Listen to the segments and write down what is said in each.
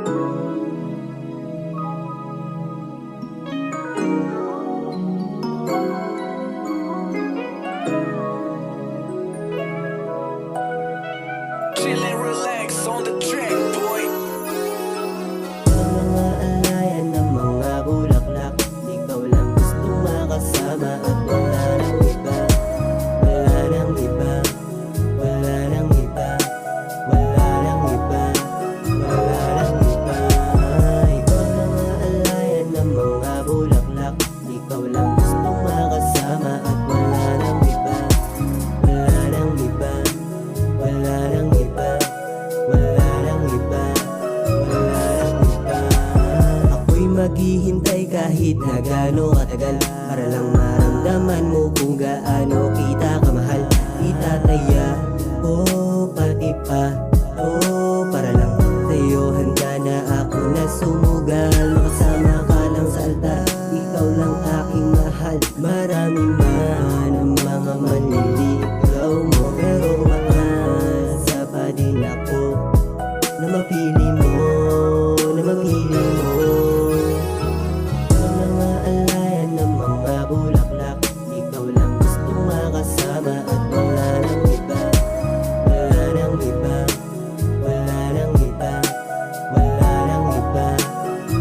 Chill and relax on the track, boy. Mga alayan ng mga bulaklak, ikaw lang gustong makasama at wala nang iba. Wala nang iba, wala nang iba, wala nang iba, wala nang iba. Ikaw mga alayan ng mga bulaklak, ikaw lang gustong makasama at wala nang iba. Wala nang iba, wala nang iba, wala nang iba, wala nang iba. Ako'y maghihintay kahit na gaano katagal, para lang maramdaman mo kung gaano kita kamahal. Itataya o pati pa o para lang sa'yo handa na ako na sumugal. Makasama ka lang sa altar, ikaw lang aking mahal. Marami man ang mga manliligaw mo, pero umaasa pa din ako na mapili mo, na mapili mo. Ang mga alayan ng mga bulaklak, ikaw lang gustong makasama at wala nang iba. Wala nang iba, wala nang iba, wala nang iba,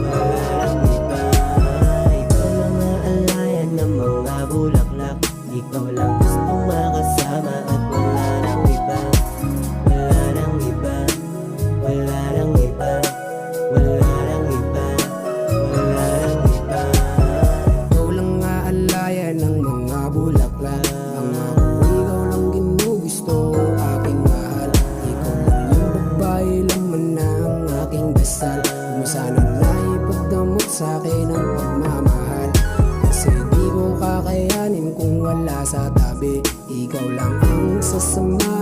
wala nang iba. Ikaw mga alayan ng mga bulaklak, ikaw lang gustong makasama at wala nang iba. Wala nang iba, wala nang iba, wala nang iba, wala nang iba. Ikaw lang nga alaya ng mga bulaklak, ang ako ikaw lang ginugusto, aking mahal. Ikaw lang yung babae, laman na ang aking dasal. Kung sana na ipagdamot sa'kin ang pagmamahal, kasi di ko kakayanin kung wala sa tabi. Ikaw lang ang sasama